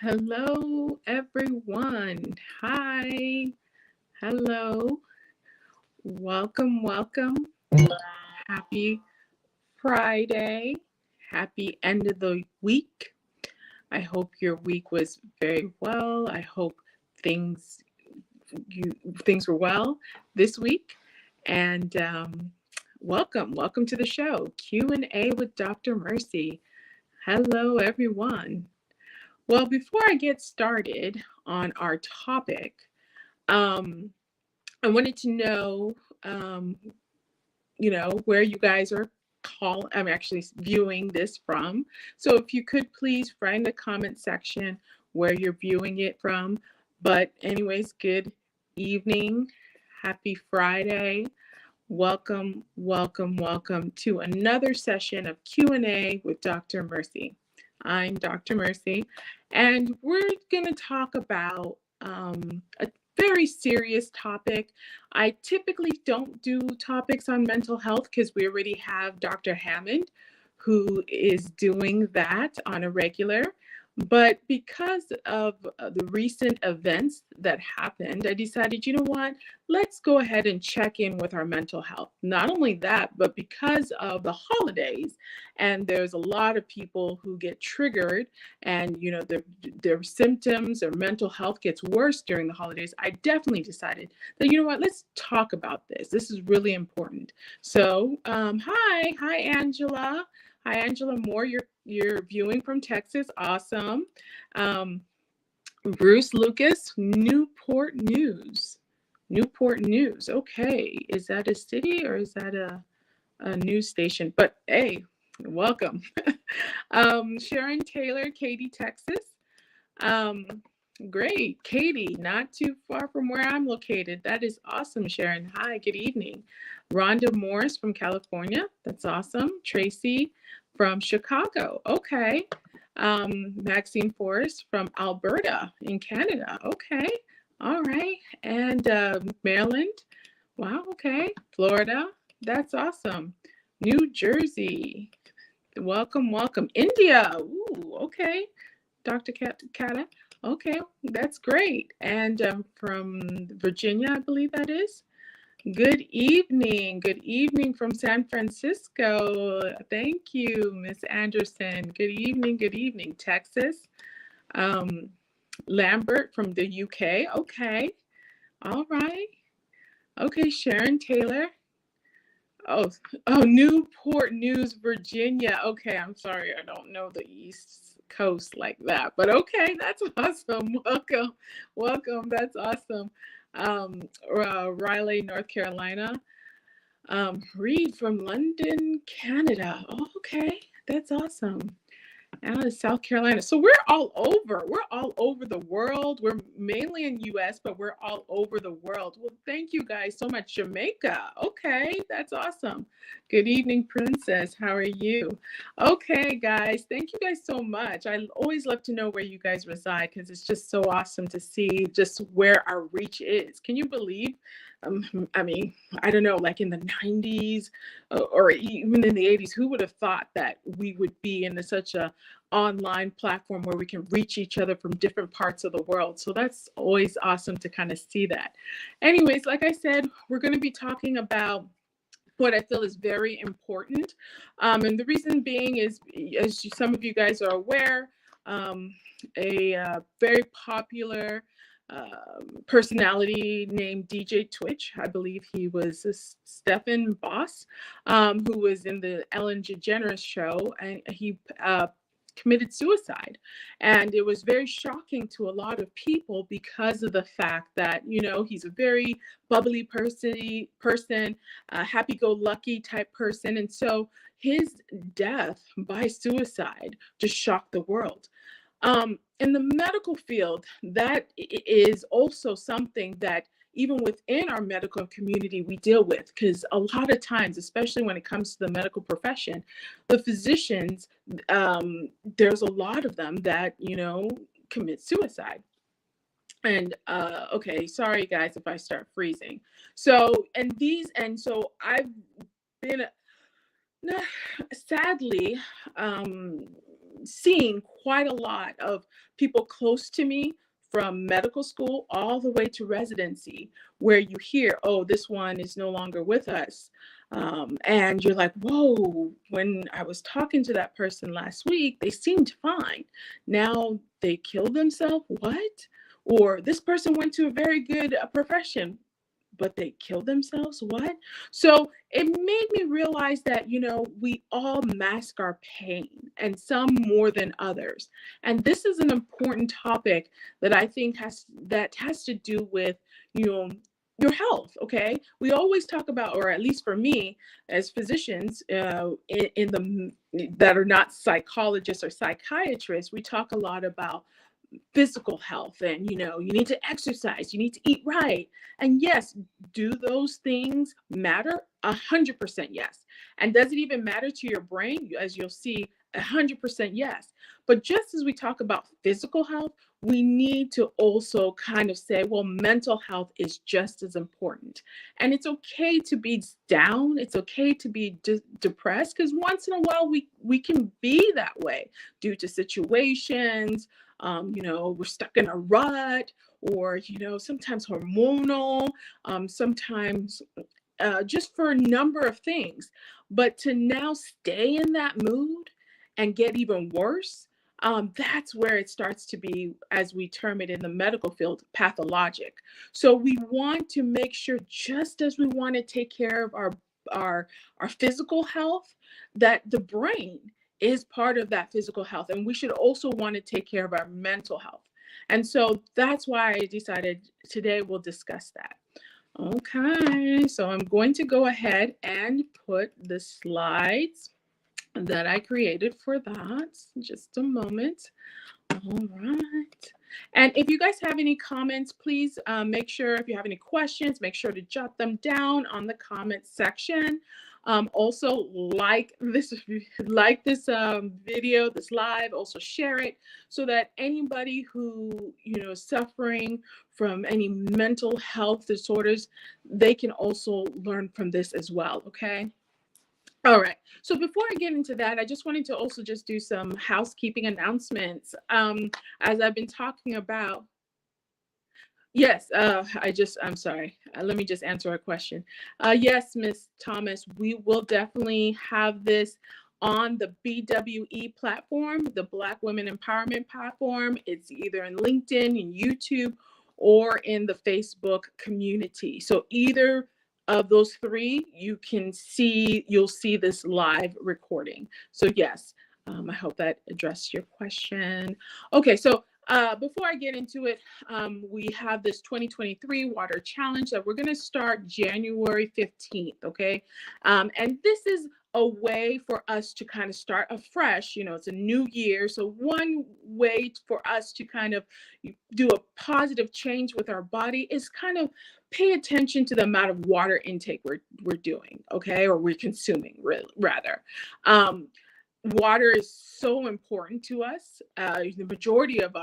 Hello, everyone. Hi. Hello. Welcome. Happy Friday. Happy end of the week. I hope your week was very well. I hope things you things were well this week. And welcome to the show, Q&A with Dr. Mercy. Hello, everyone. Well, before I get started on our topic, um, I wanted to know, um, where you guys are I'm actually viewing this from. So if you could please write in the comment section where you're viewing it from. But anyways, good evening. Happy Friday. Welcome to another session of Q&A with Dr. Mercy. I'm Dr. Mercy, and we're going to talk about a very serious topic. I typically don't do topics on mental health because we already have Dr. Hammond, who is doing that on a regular. But because of the recent events that happened, I decided, you know what? Let's go ahead and check in with our mental health. Not only that, but because of the holidays, and there's a lot of people who get triggered, and their symptoms or mental health gets worse during the holidays. I definitely decided that, you know what? Let's talk about this. This is really important. So, hi, Angela. Hi, Angela Moore. You're viewing from Texas. Awesome. Um, Bruce Lucas, Newport News. Newport News. Okay. Is that a city or is that a news station? But hey, welcome. Sharon Taylor, Katy, Texas. Um, Great. Katy, not too far from where I'm located. That is awesome, Sharon. Hi, good evening. Rhonda Morris from California. That's awesome. Tracy from Chicago. Okay. Maxine Forrest from Alberta in Canada. Okay. All right. And Maryland. Wow. Okay. Florida. That's awesome. New Jersey. Welcome. India. Ooh, okay. Dr. Kata. Okay, that's great. And from Virginia, I believe that is. Good evening. Good evening from San Francisco. Thank you, Miss Anderson. Good evening. Good evening. Texas. Um, Lambert from the UK. Okay. All right. Okay, Sharon Taylor. Oh, Newport News, Virginia. Okay, I'm sorry, I don't know the East Coast like that, but okay, that's awesome. Welcome. That's awesome. Raleigh, North Carolina. Reed from London, Canada. Oh, okay, that's awesome. Out of South Carolina. So we're all over. We're all over the world. We're mainly in US, but we're all over the world. Well, thank you guys so much. Jamaica. Okay, that's awesome. Good evening, Princess. How are you? Okay, guys. Thank you guys so much. I always love to know where you guys reside because it's just so awesome to see just where our reach is. Can you believe? I mean, I don't know, like in the 90s or even in the 80s, who would have thought that we would be in such a online platform where we can reach each other from different parts of the world. So that's always awesome to kind of see that. Anyways, like I said, we're going to be talking about what I feel is very important. And the reason being is, as some of you guys are aware, a very popular personality named DJ Twitch. I believe he was Stephen Boss, who was in the Ellen DeGeneres show, and he committed suicide. And it was very shocking to a lot of people because of the fact that, he's a very bubbly person, happy-go-lucky type person. And so his death by suicide just shocked the world. In the medical field, that is also something that even within our medical community we deal with, because a lot of times, especially when it comes to the medical profession, the physicians, there's a lot of them that commit suicide. And okay, sorry guys if I start freezing. So I've been sadly, seen quite a lot of people close to me from medical school all the way to residency, where you hear, oh, this one is no longer with us. And you're like, whoa, when I was talking to that person last week, they seemed fine. Now they killed themselves? What? Or this person went to a very good profession, but they killed themselves? What? So it made me realize that, we all mask our pain, and some more than others. And this is an important topic that I think has to do with, your health. Okay, we always talk about, or at least for me as physicians, in the that are not psychologists or psychiatrists, we talk a lot about physical health, and you need to exercise, you need to eat right. And yes, do those things matter? 100% yes. And does it even matter to your brain? As you'll see, 100% yes. But just as we talk about physical health, we need to also kind of say, well, mental health is just as important. And it's okay to be down, it's okay to be depressed, because once in a while we can be that way due to situations. We're stuck in a rut, or, sometimes hormonal, sometimes just for a number of things. But to now stay in that mood and get even worse, that's where it starts to be, as we term it in the medical field, pathologic. So we want to make sure, just as we want to take care of our physical health, that the brain is part of that physical health. And we should also want to take care of our mental health. And so that's why I decided today we'll discuss that. Okay, so I'm going to go ahead and put the slides that I created for that. Just a moment. All right. And if you guys have any comments, please make sure, if you have any questions, make sure to jot them down on the comment section. Also, like this video, this live. Also share it so that anybody who is suffering from any mental health disorders, they can also learn from this as well. Okay. All right. So before I get into that, I just wanted to also just do some housekeeping announcements. As I've been talking about. Yes, I'm sorry. Let me just answer a question. Yes, Miss Thomas, we will definitely have this on the BWE platform, the Black Women Empowerment platform. It's either in LinkedIn, in YouTube, or in the Facebook community. So either of those three, you'll see this live recording. So yes, I hope that addressed your question. Okay, so before I get into it, we have this 2023 Water Challenge that we're going to start January 15th, okay? And this is a way for us to kind of start afresh. It's a new year. So one way for us to kind of do a positive change with our body is kind of pay attention to the amount of water intake we're doing, okay? Or we're consuming, rather. Water is so important to us. The majority of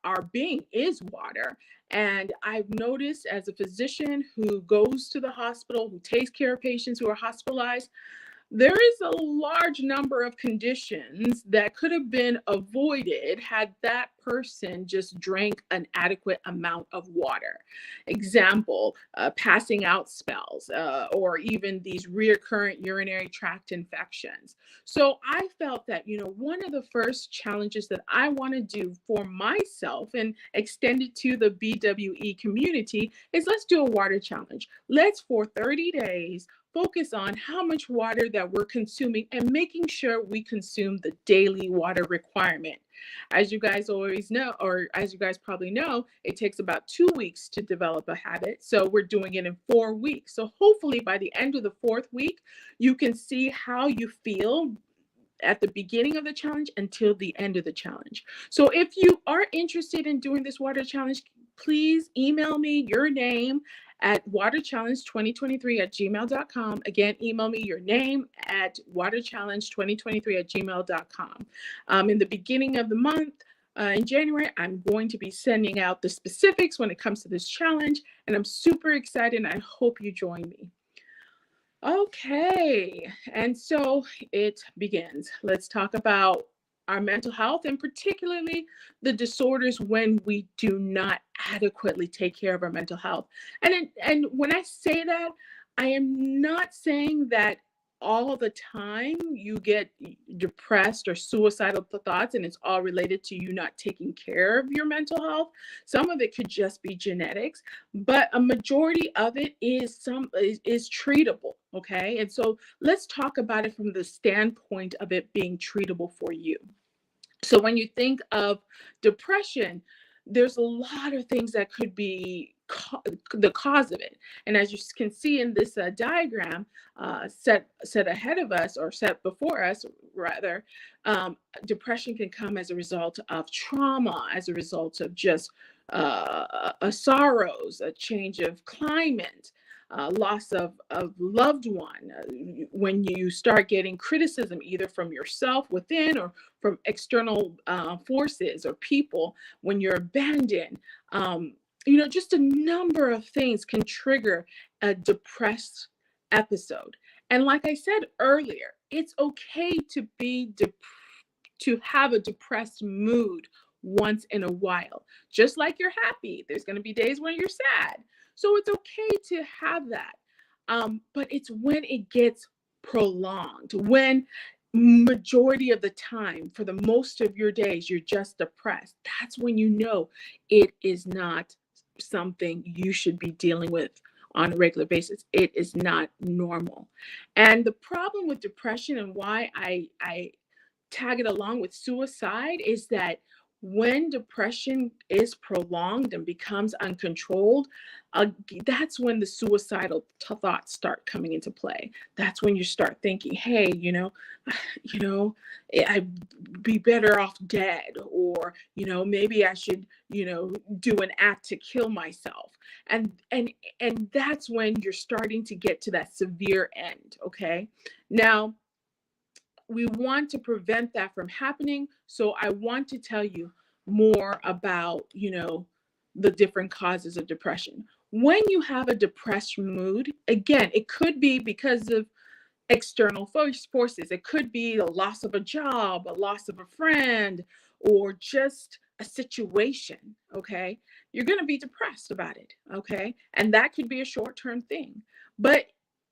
our being is water. And I've noticed, as a physician who goes to the hospital, who takes care of patients who are hospitalized, there is a large number of conditions that could have been avoided had that person just drank an adequate amount of water. Example, passing out spells, or even these recurrent urinary tract infections. So I felt that, one of the first challenges that I want to do for myself and extend it to the BWE community is, let's do a water challenge. Let's, for 30 days, focus on how much water that we're consuming and making sure we consume the daily water requirement. As you guys always know, or as you guys probably know, it takes about 2 weeks to develop a habit. So we're doing it in 4 weeks. So hopefully by the end of the 4th week, you can see how you feel at the beginning of the challenge until the end of the challenge. So if you are interested in doing this water challenge, please email me your name at waterchallenge2023@gmail.com. Again, email me your name at waterchallenge2023@gmail.com. In the beginning of the month, in January, I'm going to be sending out the specifics when it comes to this challenge, and I'm super excited, and I hope you join me. Okay, and so it begins. Let's talk about our mental health, and particularly the disorders when we do not adequately take care of our mental health. And when I say that, I am not saying that all the time you get depressed or suicidal thoughts and it's all related to you not taking care of your mental health. Some of it could just be genetics, but a majority of it is treatable. Okay, and so let's talk about it from the standpoint of it being treatable for you. So when you think of depression, there's a lot of things that could be the cause of it. And as you can see in this diagram set ahead of us, or set before us rather, depression can come as a result of trauma, as a result of just sorrows, a change of climate, loss of loved one, when you start getting criticism either from yourself within or from external forces or people, when you're abandoned. Just a number of things can trigger a depressed episode. And like I said earlier, it's okay to to have a depressed mood once in a while. Just like you're happy, there's going to be days when you're sad. So it's okay to have that. But it's when it gets prolonged, when majority of the time, for the most of your days, you're just depressed. That's when you know it is not something you should be dealing with on a regular basis. It is not normal. And the problem with depression, and why I tag it along with suicide, is that when depression is prolonged and becomes uncontrolled, uh, that's when the suicidal thoughts start coming into play. That's when you start thinking, hey, you know, I'd be better off dead, or maybe I should, do an act to kill myself. And that's when you're starting to get to that severe end. Okay, now we want to prevent that from happening. So I want to tell you more about, the different causes of depression. When you have a depressed mood, again, it could be because of external forces. It could be the loss of a job, a loss of a friend, or just a situation. Okay. You're going to be depressed about it. Okay. And that could be a short term thing. But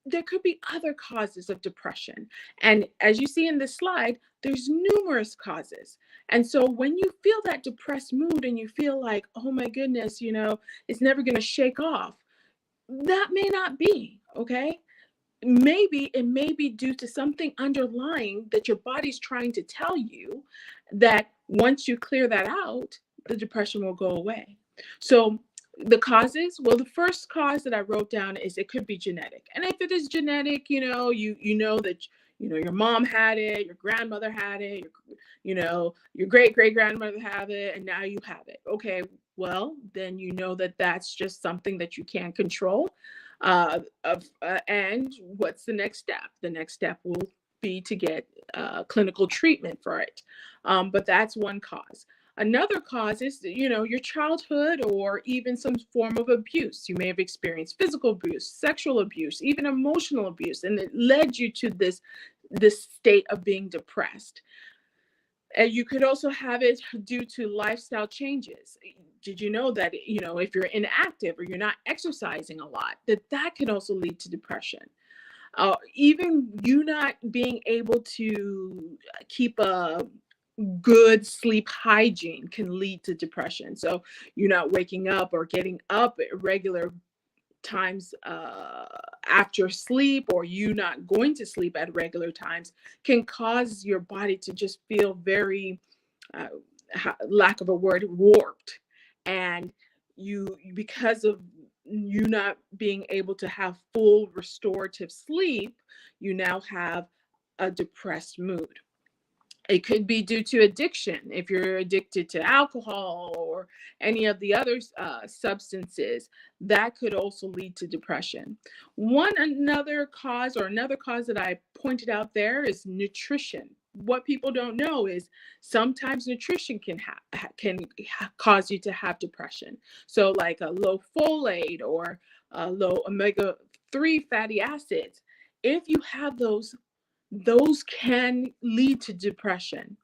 there could be other causes of depression. And as you see in this slide, there's numerous causes. And so when you feel that depressed mood and you feel like, oh my goodness, it's never going to shake off, that may not be. Okay. Maybe it may be due to something underlying that your body's trying to tell you, that once you clear that out, the depression will go away. So the causes, well, the first cause that I wrote down is it could be genetic. And if it is genetic, you know that your mom had it, your grandmother had it, your great great grandmother had it, and now you have it. Okay, well, then that that's just something that you can't control. And what's the next step? The next step will be to get clinical treatment for it. But that's one cause. Another cause is, your childhood, or even some form of abuse. You may have experienced physical abuse, sexual abuse, even emotional abuse, and it led you to this state of being depressed. And you could also have it due to lifestyle changes. Did you know that, if you're inactive or you're not exercising a lot, that can also lead to depression? Even you not being able to keep a good sleep hygiene can lead to depression. So you're not waking up or getting up at regular times after sleep, or you not going to sleep at regular times, can cause your body to just feel very, uh, lack of a word, warped. And because of you not being able to have full restorative sleep, you now have a depressed mood. It could be due to addiction. If you're addicted to alcohol or any of the other substances, that could also lead to depression. Another cause that I pointed out there is nutrition. What people don't know is sometimes nutrition can cause you to have depression. So like a low folate or a low omega-3 fatty acids. If you have those can lead to depression.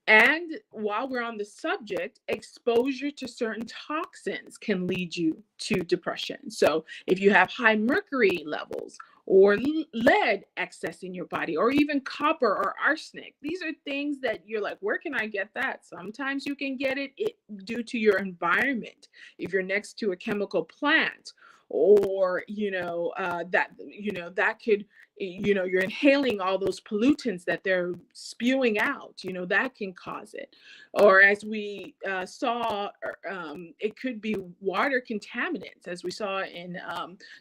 And while we're on the subject, exposure to certain toxins can lead you to depression. So if you have high mercury levels or lead excess in your body, or even copper or arsenic, these are things that you're like, where can I get that? Sometimes you can get it due to your environment. If you're next to a chemical plant, or that could, you're inhaling all those pollutants that they're spewing out, that can cause it. Or as we saw, it could be water contaminants, as we saw in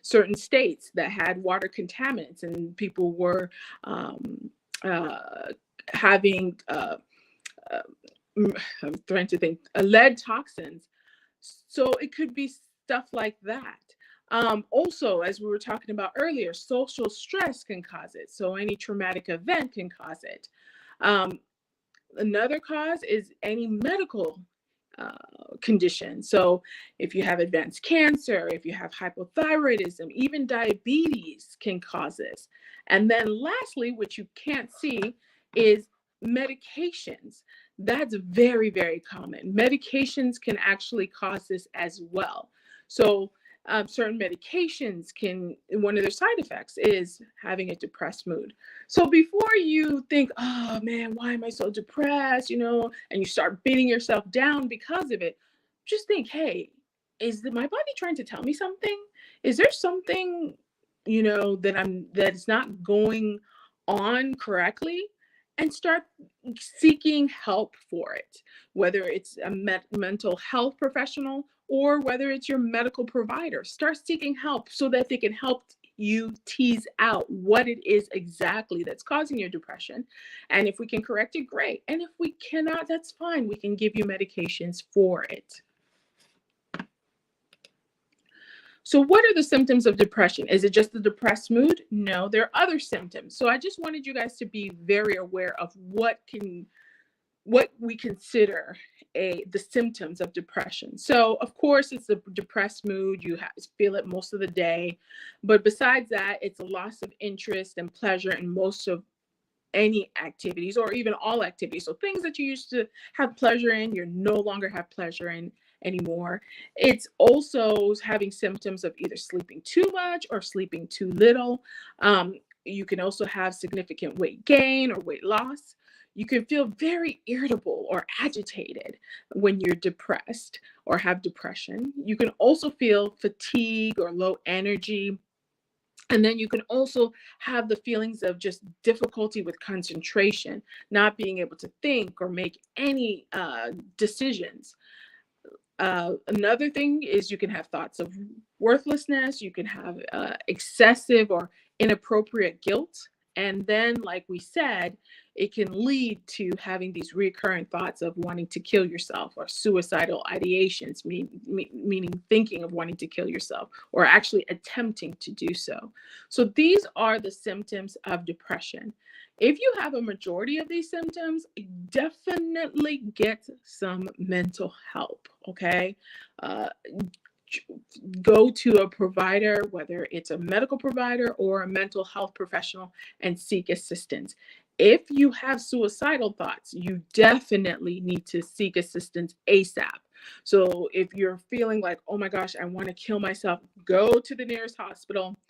certain states that had water contaminants, and people were having uh, I'm trying to think, lead toxins. So it could be stuff like that. Also, as we were talking about earlier, social stress can cause it. So any traumatic event can cause it. Um, Another cause is any medical condition. So if you have advanced cancer, if you have hypothyroidism, even diabetes can cause this. And then lastly, which you can't see, is medications. That's very, very common. Medications can actually cause this as well. So certain medications can, one of their side effects is having a depressed mood. So before you think, oh man, why am I so depressed, and you start beating yourself down because of it, just think, hey, is my body trying to tell me something? Is there something, that's not going on correctly? And start seeking help for it, whether it's a mental health professional or whether it's your medical provider. Start seeking help so that they can help you tease out what it is exactly that's causing your depression. And if we can correct it, great. And if we cannot, that's fine. We can give you medications for it. So what are the symptoms of depression? Is it just the depressed mood? No, there are other symptoms. So I just wanted you guys to be very aware of what we consider the symptoms of depression. So of course, it's the depressed mood. You feel it most of the day. But besides that, it's a loss of interest and pleasure in most of any activities, or even all activities. So things that you used to have pleasure in, you no longer have pleasure in anymore. It's also having symptoms of either sleeping too much or sleeping too little. You can also have significant weight gain or weight loss. You can feel very irritable or agitated when you're depressed or have depression. You can also feel fatigue or low energy. And then you can also have the feelings of just difficulty with concentration, not being able to think or make any decisions. Another thing is you can have thoughts of worthlessness. You can have excessive or inappropriate guilt. And then, like we said, it can lead to having these recurring thoughts of wanting to kill yourself, or suicidal ideations, meaning thinking of wanting to kill yourself or actually attempting to do so. So these are the symptoms of depression. If you have a majority of these symptoms, definitely get some mental help, okay? Uh, Go to a provider, whether it's a medical provider or a mental health professional, and seek assistance. If you have suicidal thoughts, you definitely need to seek assistance ASAP. So if you're feeling like, oh my gosh, I want to kill myself, go to the nearest hospital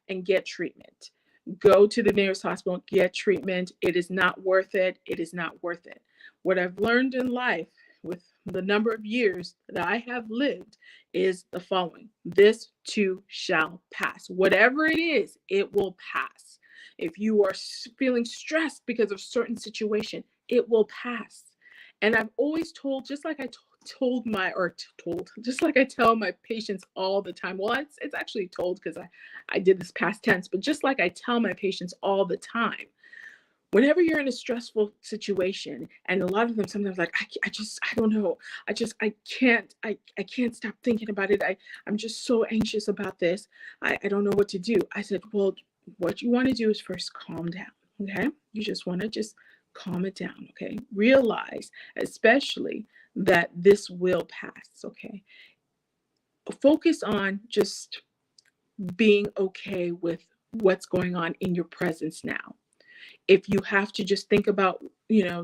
and get treatment. Go to the nearest hospital, get treatment. It is not worth it. It is not worth it. What I've learned in life with the number of years that I have lived is the following: this too shall pass. Whatever it is, it will pass. If you are feeling stressed because of certain situation, it will pass. And I've always told, just like I just like I tell my patients all the time. Well, it's actually told, because I did this past tense, but just like I tell my patients all the time, whenever you're in a stressful situation, and a lot of them sometimes like, I don't know, I can't stop thinking about it. I'm just so anxious about this. I don't know what to do. I said, well, what you want to do is first calm down. Okay. You just want to just calm it down. Okay. Realize, especially, that this will pass. Okay. Focus on just being okay with what's going on in your presence now. If you have to just think about,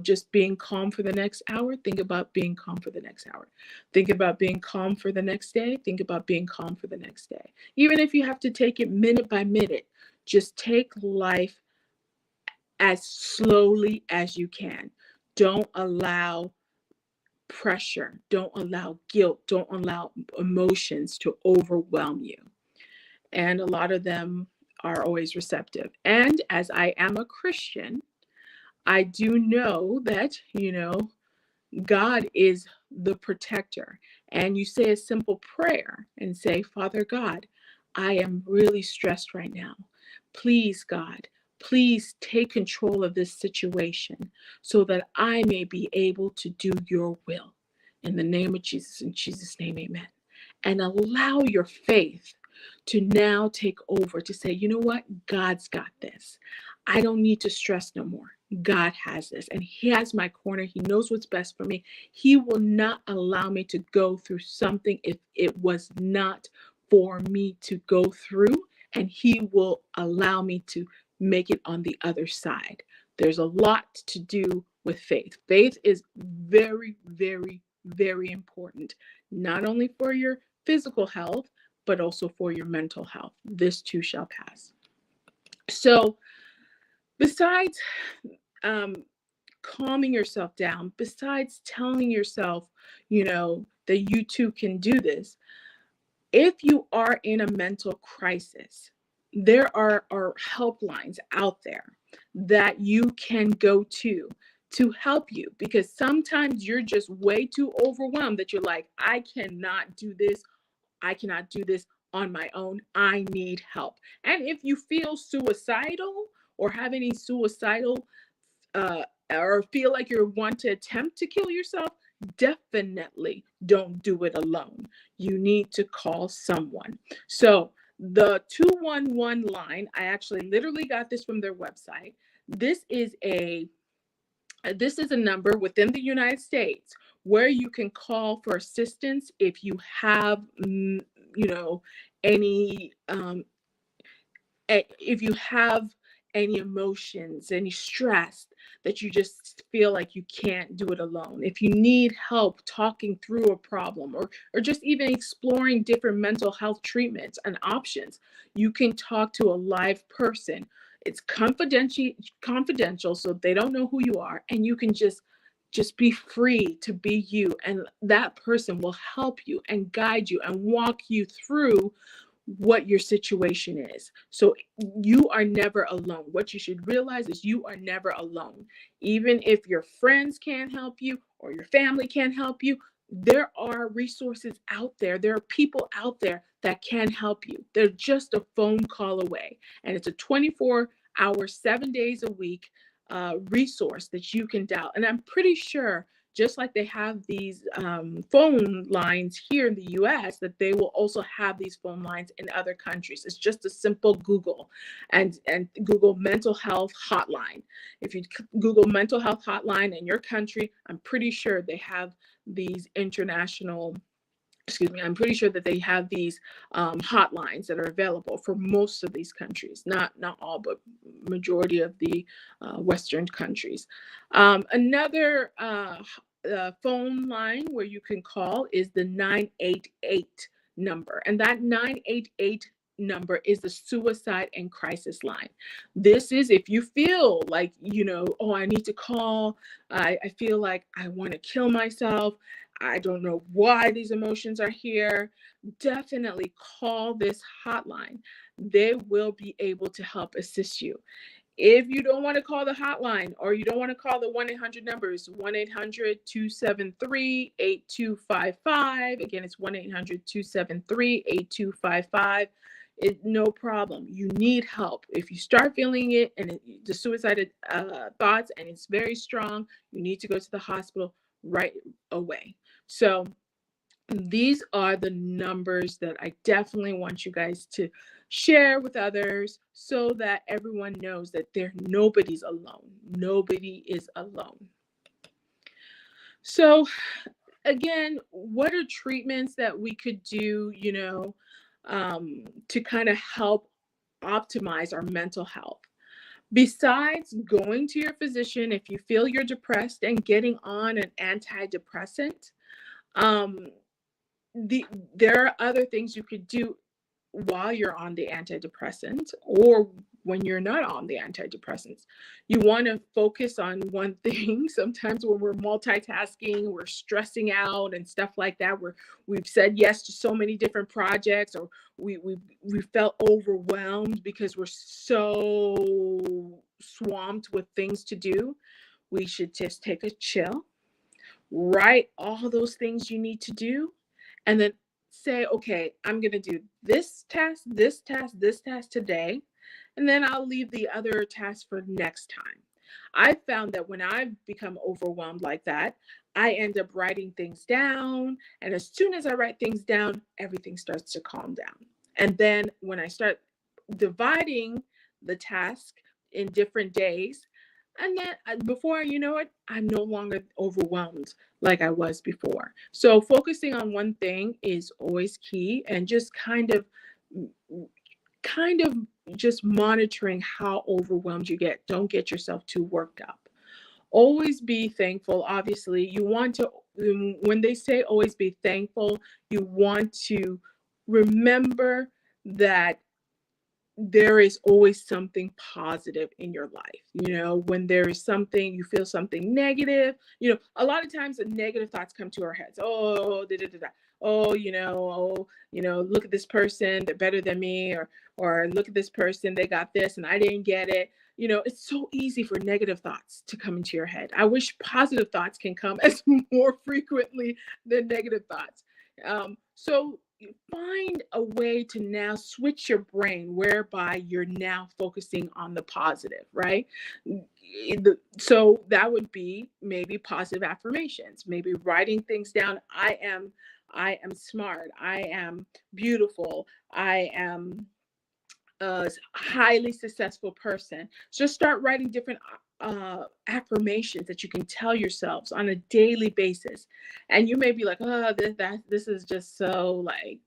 just being calm for the next hour, think about being calm for the next hour. Think about being calm for the next day. Think about being calm for the next day. Even if you have to take it minute by minute, just take life as slowly as you can. Don't allow pressure, don't allow guilt, don't allow emotions to overwhelm you. And a lot of them are always receptive. And as I am a Christian, I do know that, God is the protector. And you say a simple prayer and say, Father God, I am really stressed right now. Please, God, please take control of this situation so that I may be able to do your will. In the name of Jesus, in Jesus' name, amen. And allow your faith to now take over, to say, you know what? God's got this. I don't need to stress no more. God has this, and He has my corner. He knows what's best for me. He will not allow me to go through something if it was not for me to go through, and He will allow me to make it on the other side. There's a lot to do with faith. Faith is very, very, very important, not only for your physical health, but also for your mental health. This too shall pass. So, besides calming yourself down, besides telling yourself, that you too can do this, if you are in a mental crisis, there are helplines out there that you can go to help you, because sometimes you're just way too overwhelmed that you're like, I cannot do this. I cannot do this on my own. I need help. And if you feel suicidal or have any suicidal or feel like you want to attempt to kill yourself, definitely don't do it alone. You need to call someone. So the 211 line, I actually literally got this from their website. This is a number within the United States where you can call for assistance if you have, any if you have any emotions, any stress that you just feel like you can't do it alone. If you need help talking through a problem, or just even exploring different mental health treatments and options, you can talk to a live person. It's confidential, so they don't know who you are, and you can just be free to be you, and that person will help you and guide you and walk you through what your situation is. So you are never alone. What you should realize is you are never alone. Even if your friends can't help you or your family can't help you, there are resources out there. There are people out there that can help you. They're just a phone call away. And it's a 24-hour, 7 days a week resource that you can dial. And I'm pretty sure, just like they have these phone lines here in the US, that they will also have these phone lines in other countries. It's just a simple Google and Google mental health hotline. If you Google mental health hotline in your country, I'm pretty sure they have these I'm pretty sure that they have these hotlines that are available for most of these countries, not all, but majority of the Western countries. Another phone line where you can call is the 988 number, and that 988 number is the suicide and crisis line. This is if you feel like, oh, I need to call. I feel like I want to kill myself. I don't know why these emotions are here. Definitely call this hotline. They will be able to help assist you. If you don't want to call the hotline, or you don't want to call the 1-800 numbers, 1-800-273-8255. Again, it's 1-800-273-8255. No problem. You need help. If you start feeling it and the suicidal thoughts, and it's very strong, you need to go to the hospital right away. So these are the numbers that I definitely want you guys to share with others, so that everyone knows that nobody's alone. Nobody is alone. So again, what are treatments that we could do, to kind of help optimize our mental health? Besides going to your physician if you feel you're depressed and getting on an antidepressant, um, the there are other things you could do while you're on the antidepressant or when you're not on the antidepressants. You want to focus on one thing. Sometimes when we're multitasking, we're stressing out and stuff like that, we've said yes to so many different projects, or we felt overwhelmed because we're so swamped with things to do. We should just take a chill, write all those things you need to do, and then say, okay, I'm going to do this task, this task, this task today, and then I'll leave the other tasks for next time. I've found that when I've become overwhelmed like that, I end up writing things down. And as soon as I write things down, everything starts to calm down. And then when I start dividing the task in different days, and then before you know it, I'm no longer overwhelmed like I was before. So focusing on one thing is always key, and just kind of just monitoring how overwhelmed you get. Don't get yourself too worked up. Always be thankful. Obviously, you want to, when they say always be thankful, you want to remember that there is always something positive in your life. When there is something, you feel something negative, a lot of times the negative thoughts come to our heads. Oh, da, da, da, da. Oh, look at this person, they're better than me, or look at this person, they got this and I didn't get it. It's so easy for negative thoughts to come into your head. I wish positive thoughts can come as more frequently than negative thoughts. So find a way to now switch your brain whereby you're now focusing on the positive, right? So that would be maybe positive affirmations, maybe writing things down. I am smart. I am beautiful. I am a highly successful person. So start writing different affirmations that you can tell yourselves on a daily basis. And you may be like, oh, this is just so like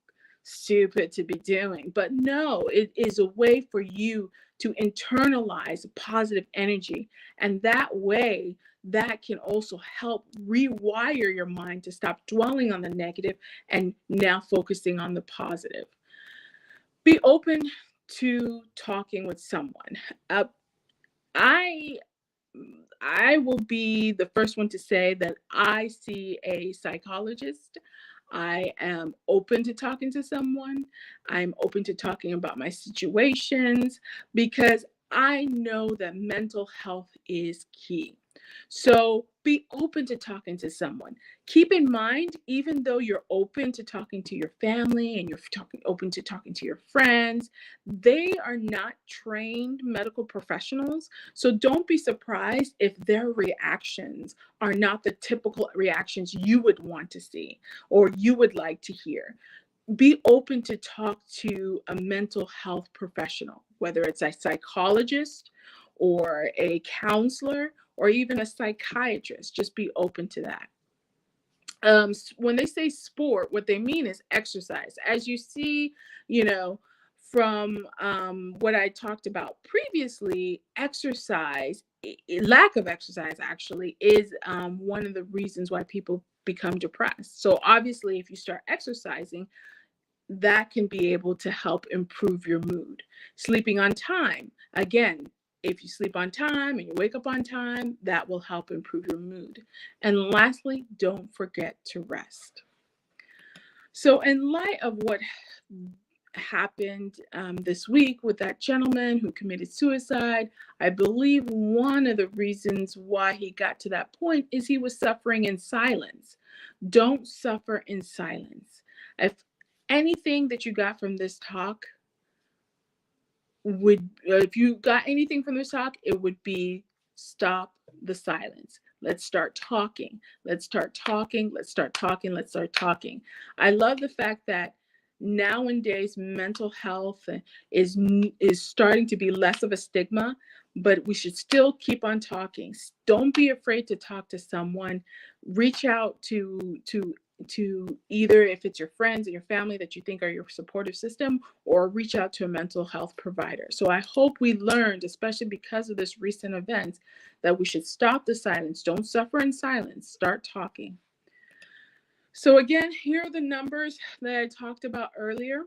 stupid to be doing. But no, it is a way for you to internalize positive energy. And that way, that can also help rewire your mind to stop dwelling on the negative and now focusing on the positive. Be open to talking with someone. I I will be the first one to say that I see a psychologist. I am open to talking to someone. I'm open to talking about my situations because I know that mental health is key. So be open to talking to someone. Keep in mind, even though you're open to talking to your family and you're open to talking to your friends, they are not trained medical professionals. So don't be surprised if their reactions are not the typical reactions you would want to see or you would like to hear. Be open to talk to a mental health professional, whether it's a psychologist or a counselor or even a psychiatrist. Just be open to that. When they say sport, what they mean is exercise. As you see, from what I talked about previously, exercise, lack of exercise actually is one of the reasons why people become depressed. So obviously, if you start exercising, that can be able to help improve your mood. Sleeping on time, again, if you sleep on time and you wake up on time, that will help improve your mood. And lastly, don't forget to rest. So, in light of what happened this week with that gentleman who committed suicide, I believe one of the reasons why he got to that point is he was suffering in silence. Don't suffer in silence. If anything that you got from this talk if you got anything from this talk, it would be stop the silence. Let's start talking. Let's start talking. Let's start talking. Let's start talking. I love the fact that nowadays mental health is starting to be less of a stigma, but we should still keep on talking. Don't be afraid to talk to someone. Reach out to to either, if it's your friends and your family that you think are your supportive system, or reach out to a mental health provider. So I hope we learned, especially because of this recent event, that we should stop the silence. Don't suffer in silence. Start talking. So again, here are the numbers that I talked about earlier.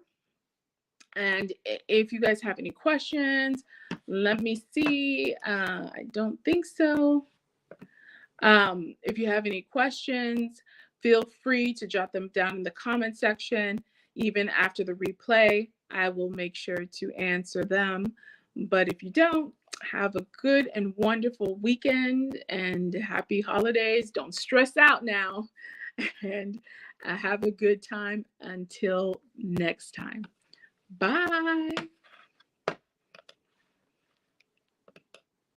And if you guys have any questions, let me see. I don't think so. If you have any questions, feel free to jot them down in the comment section. Even after the replay, I will make sure to answer them. But if you don't, have a good and wonderful weekend and happy holidays. Don't stress out now. And have a good time until next time. Bye.